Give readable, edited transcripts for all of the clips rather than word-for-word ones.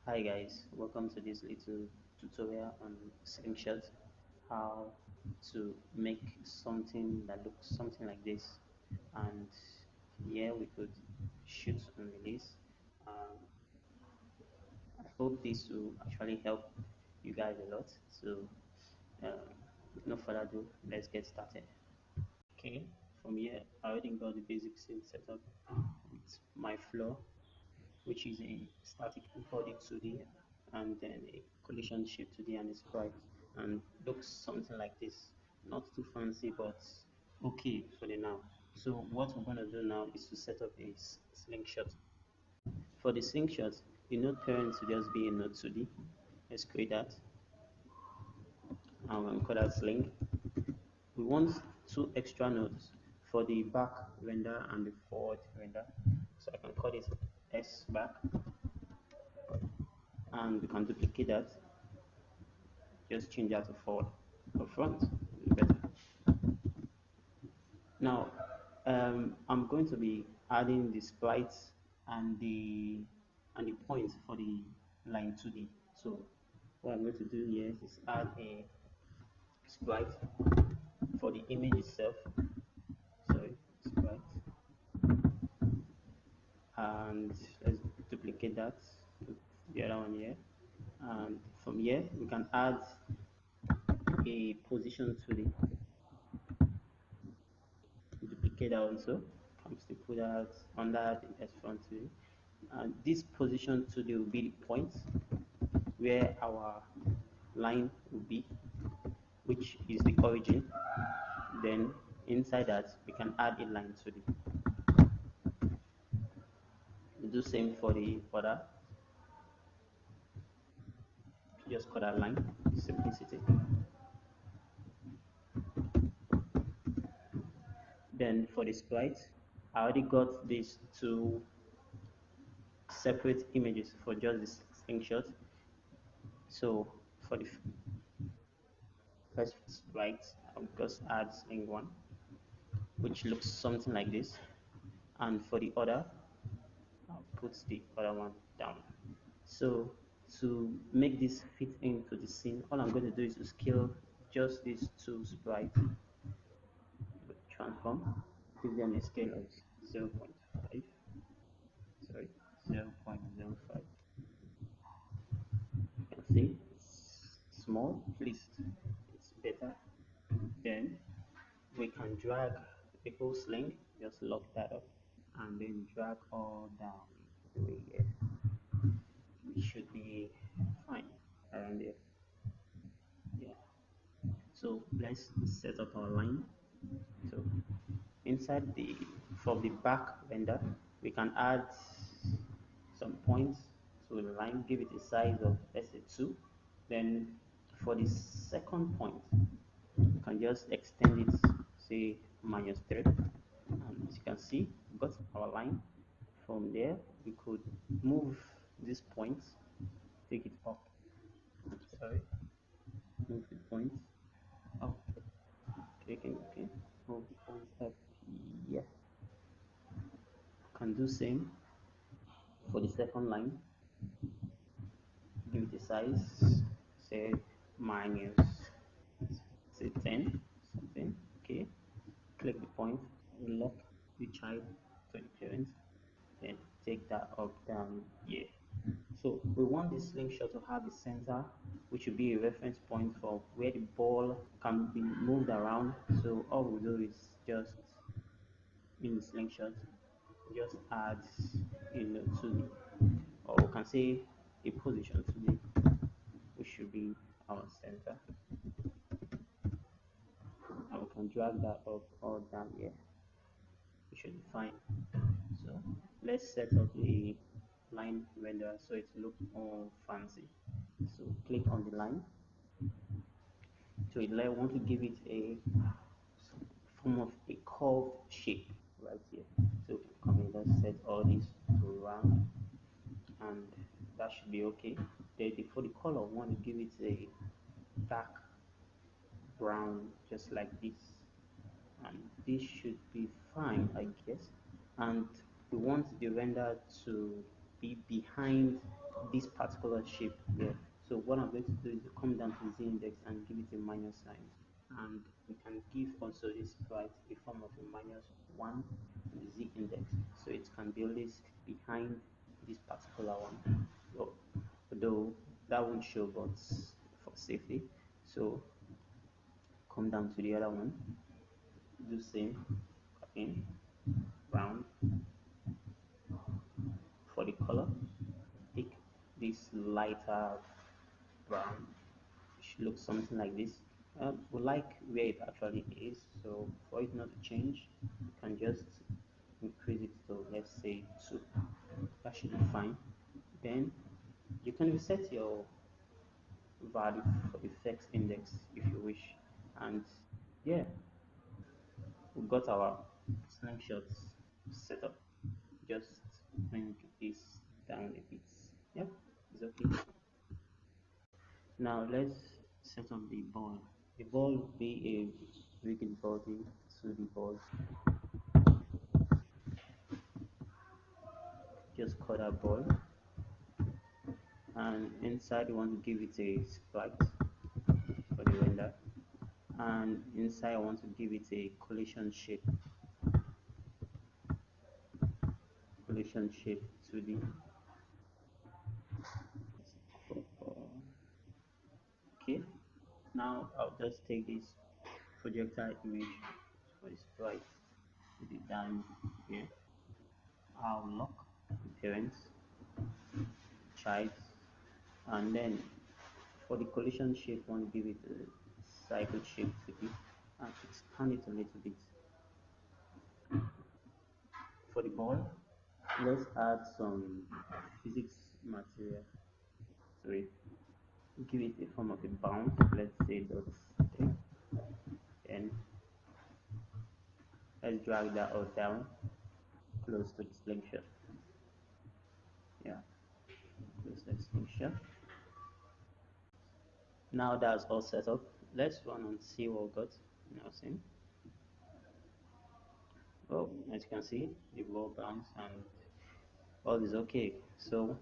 Hi guys, welcome to this little tutorial on Slingshot, how to make something that looks something like this. And here we could shoot on this. Um, I hope this will actually help you guys a lot. So with no further ado, let's get started. Okay, from here I already got the basic scene set up with my floor, which is a static encoded 2D and then a collision shape 2D and a sprite, and looks something like this. Not too fancy, but okay for the now. So what we're going to do now is to set up a slingshot. For the slingshot, the node parent to just be a node 2D. Let's create that. And we'll call that sling. We want two extra nodes for the back render and the forward render. So I can call it S back, and we can duplicate that. Just change that to forward or front, better. Now, I'm going to be adding the sprites and the points for the Line2d. So what I'm going to do here is add a sprite for the image itself. Sorry, sprite, and let's duplicate that. Put the other one here, and from here we can add a position to the duplicate that also. Comes to put that under the S front to it. And this position to the will be the point where our line will be, which is the origin. Then inside that we can add a line to the. We do same for the other. Just call that line, simplicity. Then for the sprite, I already got these two separate images for just this slingshot. So for the first sprite, I'll just add sling one, which looks something like this, and for the other I'll put the other one down. So to make this fit into the scene, all I'm going to do is to scale just these two sprites, transform, give them a scale of 0.5, sorry, 0.05. You can see it's small, at least it's better. Then we can drag the whole sling, just lock that up, and then drag all down the way here. It should be fine around there. Yeah. So let's set up our line. So inside the from the back render, we can add some points to the line, give it a size of let's say 2. Then for the second point, you can just extend it, say -3. And as you can see, we got our line. From there, we could move this point, take it up. Sorry, move the point up. Clicking OK, move the point up. Yeah, can do same for the second line. Give it a size, say minus, say 10 something. Okay, click the point, lock the child to the parent, then take that up down here. So we want this slingshot to have a center, which will be a reference point for where the ball can be moved around. So all we do is just in the slingshot, just add to the, or we can say a position to the, which should be our center. And we can drag that up or down here. It should be fine. So let's set up the line render so it looks more fancy. So click on the line. So I want to give it a form of a curved shape right here. So we can come in and set all this to round, and that should be okay. Then for the color, we want to give it a dark brown, just like this, and this should be fine, I guess. And we want the render to be behind this particular shape here. So what I'm going to do is to come down to z index and give it a minus sign, and we can give also this sprite a form of a -1 z index, so it can be always behind this particular one. So, although that won't show, but for safety, so come down to the other one, do same, in round. For the color, pick this lighter brown. It should look something like this. We like where it actually is, so for it not to change, you can just increase it to, let's say, 2. That should be fine. Then you can reset your value for effects index if you wish. And yeah, we got our slingshots set up. Just bring this down a bit. Yep, it's okay. Now let's set up the ball. The ball will be a rigid body to the ball. Just cut that ball, and inside you want to give it a sprite for the render, and inside I want to give it a collision shape to the. Okay. Now I'll just take this projectile image for the sprite, put it down here. I'll lock the parents, child, and then for the collision shape, I want to give it a cycle shape to it and expand it a little bit. For the ball, let's add some physics material to it. Give it a form of a bounce, let's say dot 3, and let's drag that all down close to the slingshot. Yeah, close to the slingshot. Now that's all set up. Let's run and see what we got. Nothing. Oh, as you can see, the ball bounce and all is okay. So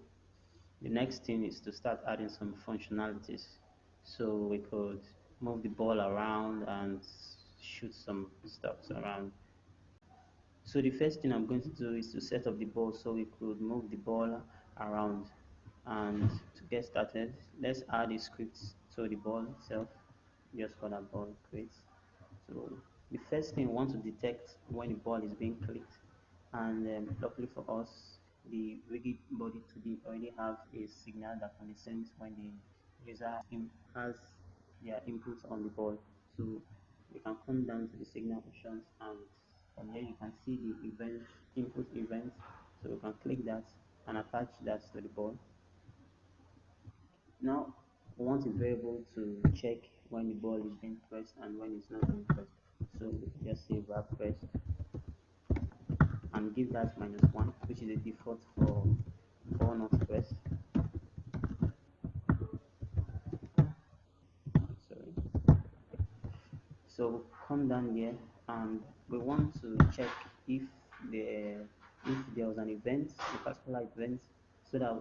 the next thing is to start adding some functionalities. So we could move the ball around and shoot some stuff around. So the first thing I'm going to do is to set up the ball so we could move the ball around. And to get started, let's add a script to the ball itself. Just for that ball create. So the first thing we want to detect when the ball is being clicked, and luckily for us, the Rigidbody2D already have a signal that can be sent when the user has their input on the ball. So you can come down to the signal options, and from here you can see the event input event. So you can click that and attach that to the ball. Now we want a variable to check when the ball is being pressed and when it's not being pressed. So just say var pressed and give that -1, which is the default for not pressed. Sorry. So come down here and we want to check if there was an event, a particular event, so that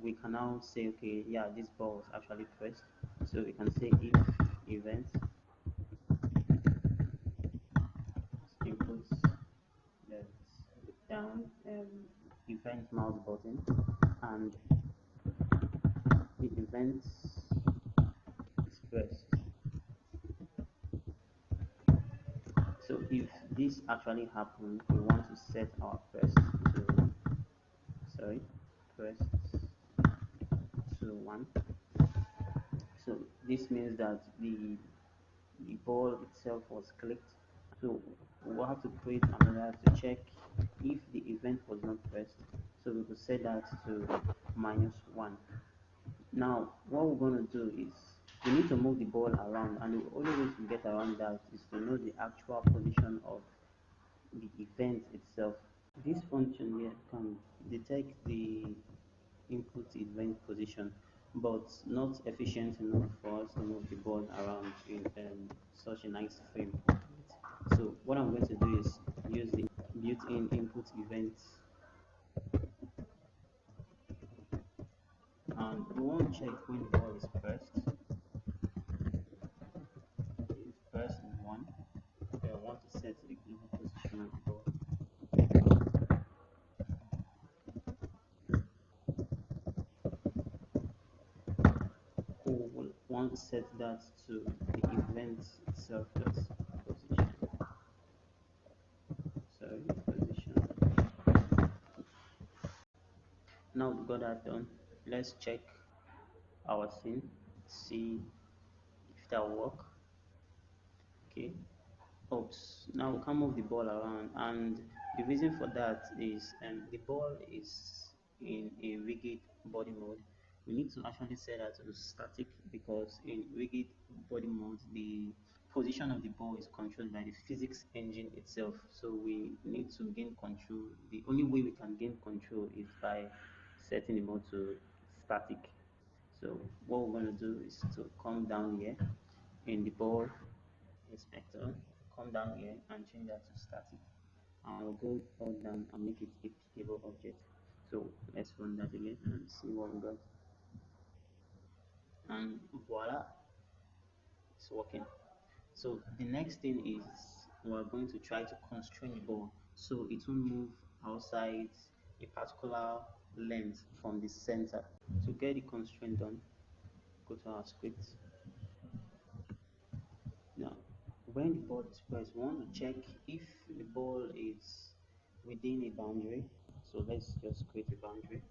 we can now say, okay, yeah, this ball was actually pressed. So we can say if event inputs that down event mouse button, and the event is pressed. So if this actually happens, we want to set our press to, sorry, press to 1. So this means that the ball itself was clicked. So we'll have to create another to check if the event was not pressed. So we could set that to -1. Now what we're going to do is we need to move the ball around, and the only way to get around that is to know the actual position of the event itself. This function here can detect the input event position, but not efficient enough for us to move the ball around in such a nice frame. So what I'm going to do is use the built-in input events and we want to check when the ball is pressed. It's pressed in one. We want to set the global position of the ball. We will want to set that to the event itself, that's position. Sorry, position. Now we've got that done. Let's check our scene, see if that work. Okay. Oops. Now we can move the ball around, and the reason for that is the ball is in a rigid body mode. We need to actually set that to static, because in rigid body mode the position of the ball is controlled by the physics engine itself. So we need to gain control. The only way we can gain control is by setting the mode to static. So what we're going to do is to come down here in the ball inspector, come down here and change that to static. And we'll go all down and make it a pickable object. So let's run that again and see what we got. And voila, it's working. So the next thing is we're going to try to constrain the ball so it won't move outside a particular length from the center. To get the constraint done, go to our script. Now, when the ball is pressed, we want to check if the ball is within a boundary. So let's just create a boundary.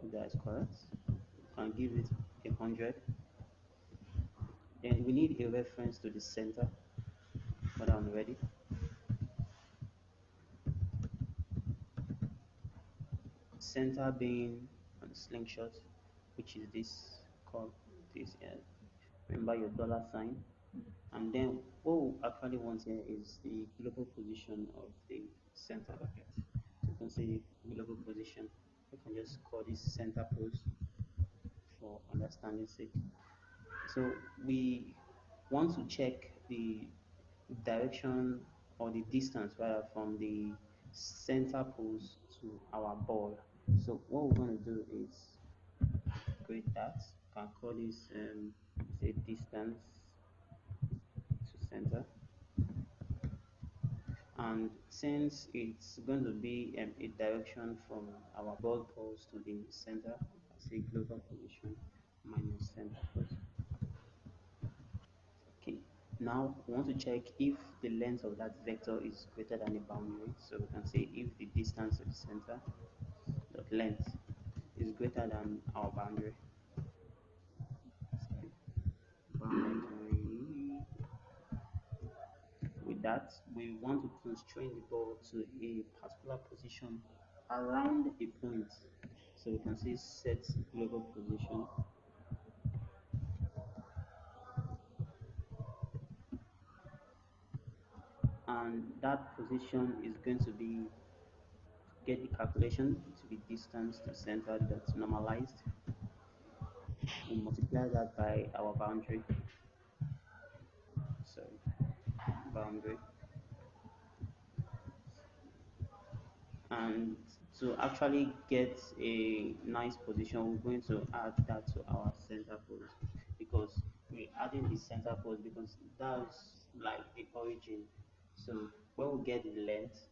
If that is correct, you can give it 100. Then we need a reference to the center. When I'm ready, center being on slingshot, which is this called this. Remember your dollar sign. And then what we actually want here is the global position of the center object. So you can see global position. You can just call this center pose for understanding sake. So we want to check the direction or the distance rather from the center pose to our ball. So what we're going to do is create that. You can call this say distance to center. And since it's going to be a direction from our ball pose to the center, I say global position minus center pose. Okay, now we want to check if the length of that vector is greater than the boundary. So we can say if the distance to the center dot length is greater than our boundary. Sorry, boundary. With that, we want to constrain the ball to a particular position around a point. So we can say set global position. And that position is going to be, get the calculation to be distance to center that's normalized. We multiply that by our boundary. Sorry, boundary. And to actually get a nice position, we're going to add that to our center pose, because we're adding the center pose because that's like the origin. So when we get the length,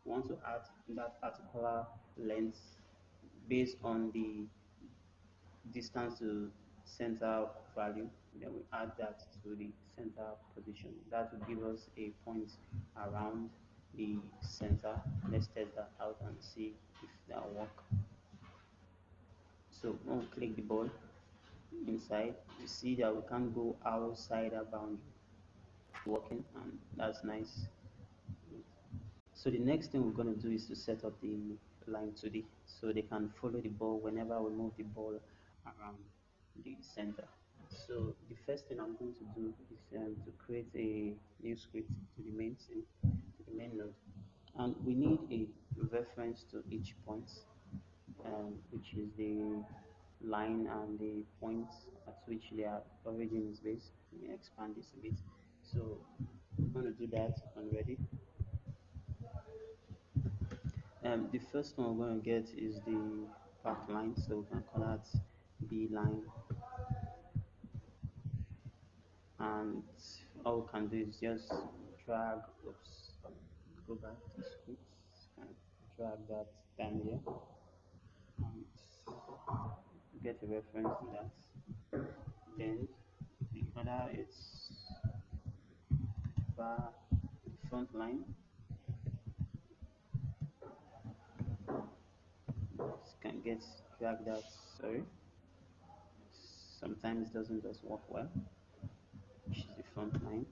we want to add that particular length based on the distance to center value. Then we add that to the center position. That will give us a point around the center. Let's test that out and see if that work. So when we click the ball inside, you see that we can't go outside our boundary. Working, and that's nice. So the next thing we're going to do is to set up the Line2d so they can follow the ball whenever we move the ball around the center. So the first thing I'm going to do is to create a new script to the main scene, to the main node, and we need a reference to each point, which is the line and the point at which their origin is based. Let me expand this a bit. So we're going to do that when ready. The first one we're going to get is the back line, so we can call that B line. And all we can do is just drag, oops, go back to scripts and drag that down here and get a reference to that. Then the other is bar front line. Can get drag that, sorry. Sometimes it doesn't just work well, which is the front line.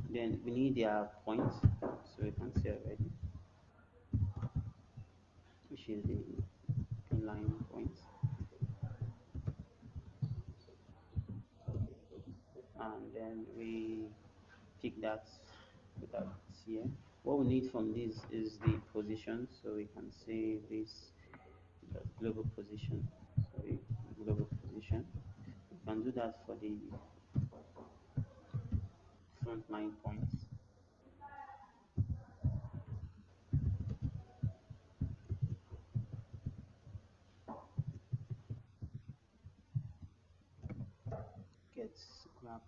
Then we need their point, so we can see already, which is the inline point. And then we pick that, put that here. What we need from this is the position, so we can say this global position. Sorry, global position. We can do that for the front line points. Grab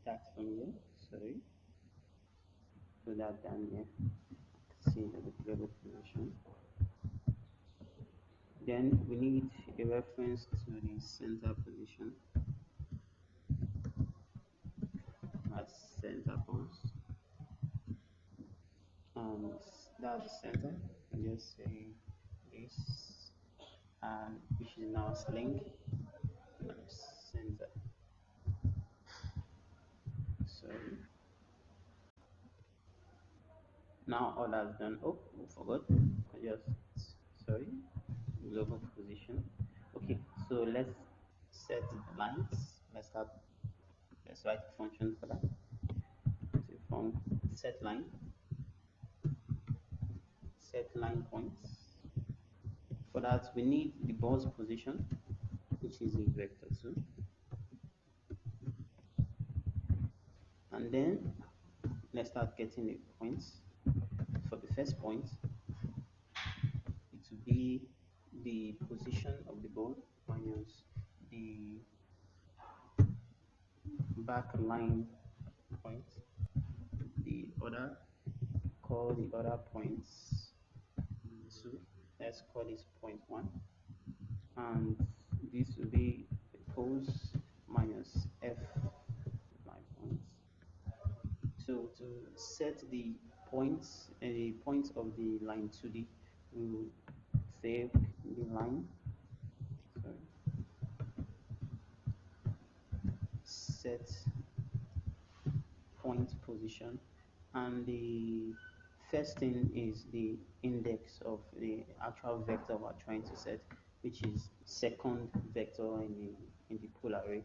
that from here. Sorry, put that down here. See the global position. Then we need a reference to the center position. That's center pose. And that's the center. Just say this, and which is now sling center. So now all that's done. Oh, forgot. I just sorry. Global position. Okay, so let's set lines. Let's write a function for that. So from set line points. For that, we need the ball's position, which is in vector 2. And then let's start getting the points. For the first point, it will be the position of the ball minus the back line point. The other, call the other points 2. Let's call this point 1. And this will be the pose minus F line points. So to set the points of the line 2D, we'll say the line, sorry, set point position, and the first thing is the index of the actual vector we're trying to set, which is second vector in the pool array.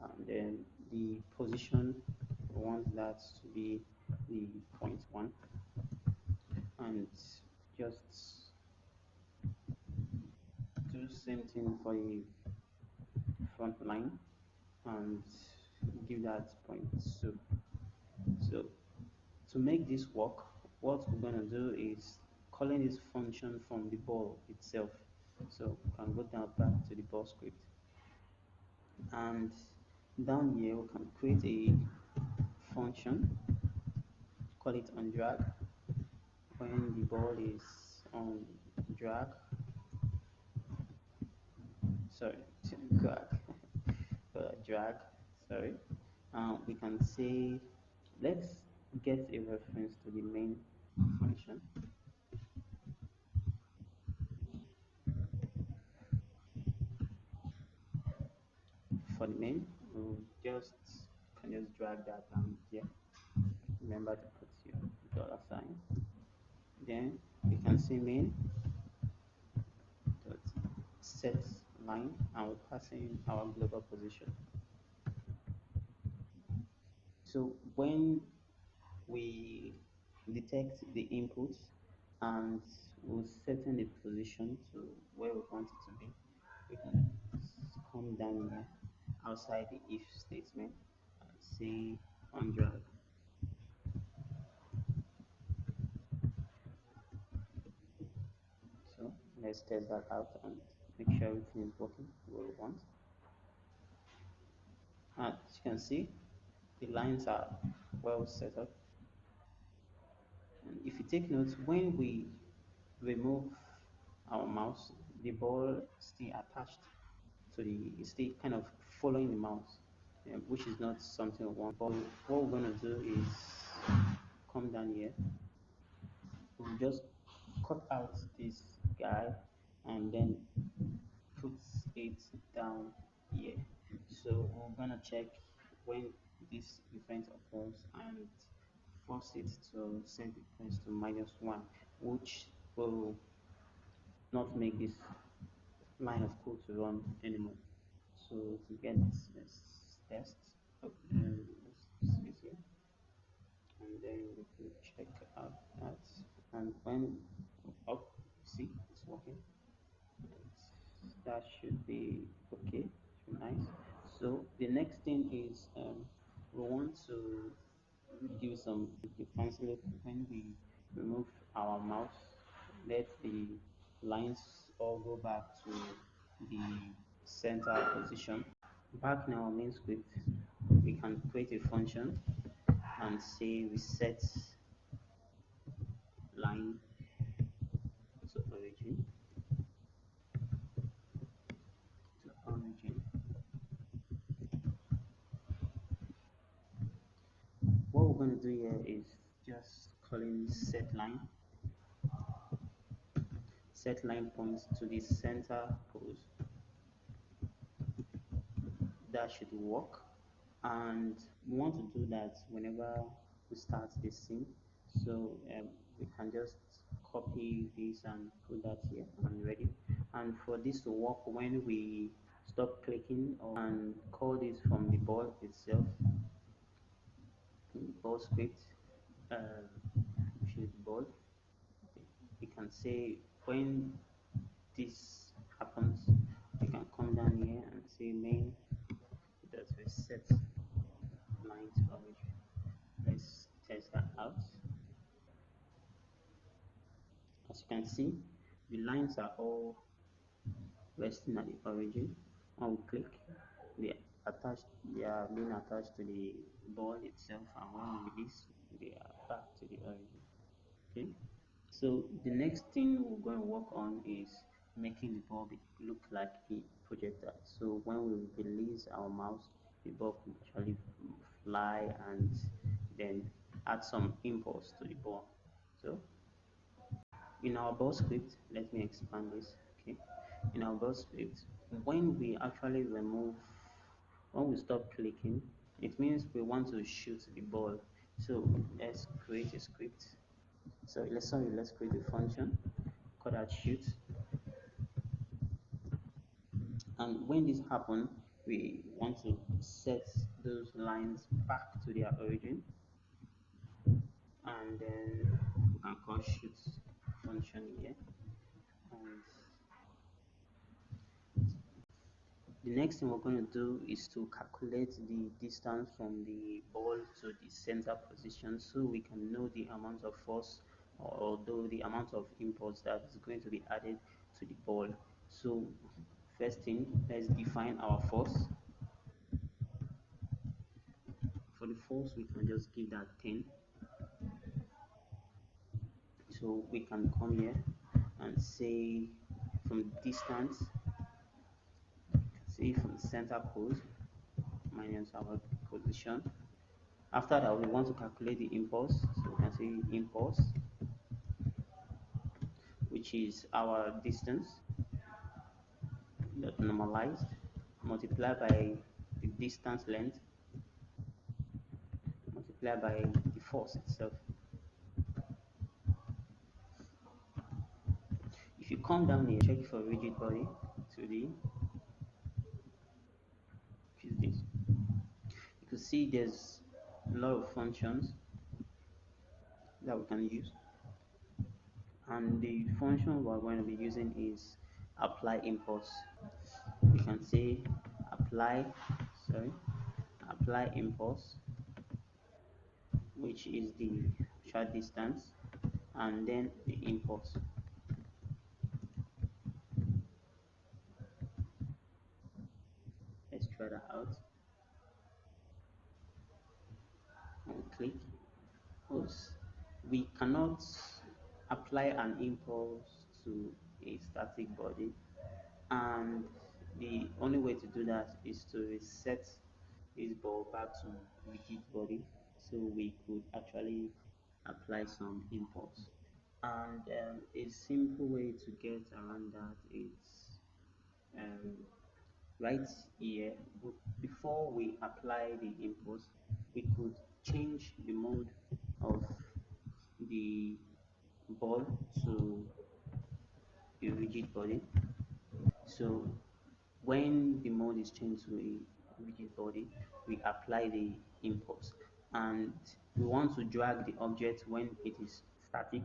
And then the position, we want that to be the point 1, and just do the same thing for the front line and give that point 2. So to make this work, what we're going to do is calling this function from the ball itself. So we can go down back to the ball script, and down here we can create a function, call it on drag. When the ball is on drag, sorry, drag, sorry, we can say, let's get a reference to the main function. For the main, we'll just drag that down here. Remember to put your $sign. Then we can say main dot set line, and we're passing our global position. So when we detect the input and we'll setting the position to where we want it to be, we can come down here outside the if statement and say on drag. So let's test that out and everything is working the way we want. As you can see, the lines are well set up. And if you take note, when we remove our mouse, the ball stay attached to the, it's still kind of following the mouse, which is not something we want. But what we're going to do is come down here. We'll just cut out this guy and then put it down here. So we're gonna check when this event occurs and force it to set the press to -1, which will not make this line of code to run anymore. So to get this test, let's see here, and then we can check out that. And when up, see it's working. That should be okay, should be nice. So the next thing is we want to do some fancy look. When we remove our mouse, let the lines all go back to the center position. Back in our main script, we can create a function and say we set line to origin. What we're going to do here is just calling set line points to the center pose. That should work, and we want to do that whenever we start this scene. So we can just copy this and put that here and ready. And for this to work, when we stop clicking and call this from the ball itself, the ball script, which is ball, we can say when this happens, we can come down here and say main that we set line to origin. Let's test that out. As you can see, the lines are all resting at the origin. When we click, they they are being attached to the ball itself, and when we release, they are back to the origin. Okay. So the next thing we're going to work on is making the ball look like a projectile. So when we release our mouse, the ball can actually fly and then add some impulse to the ball. So in our ball script, let me expand this. Okay, in our ball script, when we actually remove, when we stop clicking, it means we want to shoot the ball. So let's create a script. So let's create a function called that shoot. And when this happens, we want to set those lines back to their origin, and then we can call shoot function here. And the next thing we're going to do is to calculate the distance from the ball to the center position, so we can know the amount of force, although the amount of impulse that is going to be added to the ball. So first thing, let's define our force. For the force, we can just give that 10. So we can come here and say from distance, say from center pose minus our position. After that, we want to calculate the impulse. So we can say impulse, which is our distance that normalized, multiplied by the distance length, multiplied by the force itself. If you come down here, check for rigid body 2D, which is this. You can see there's a lot of functions that we can use, and the function we're going to be using is apply impulse. We can say apply impulse, which is the short distance, and then the impulse. try that out. And click. Because we cannot apply an impulse to a static body, and the only way to do that is to reset this ball back to rigid body so we could actually apply some impulse. And a simple way to get around that is um, right here, before we apply the impulse, we could change the mode of the ball to a rigid body. So when the mode is changed to a rigid body, we apply the impulse. And we want to drag the object when it is static.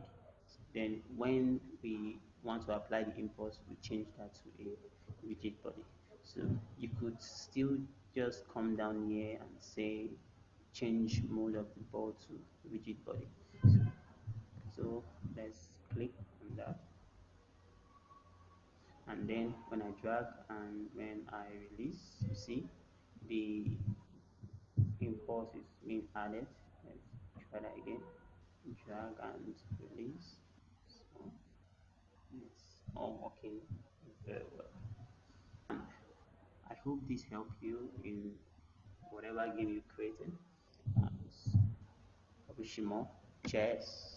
Then when we want to apply the impulse, we change that to a rigid body. So you could still just come down here and say change mode of the ball to rigid body. So let's click on that, and then when I drag and when I release, you see the impulse is being added. Let's try that again. Drag and release. So it's all working very well. And I hope this helped you in whatever game you're creating. And I wish you more. Cheers.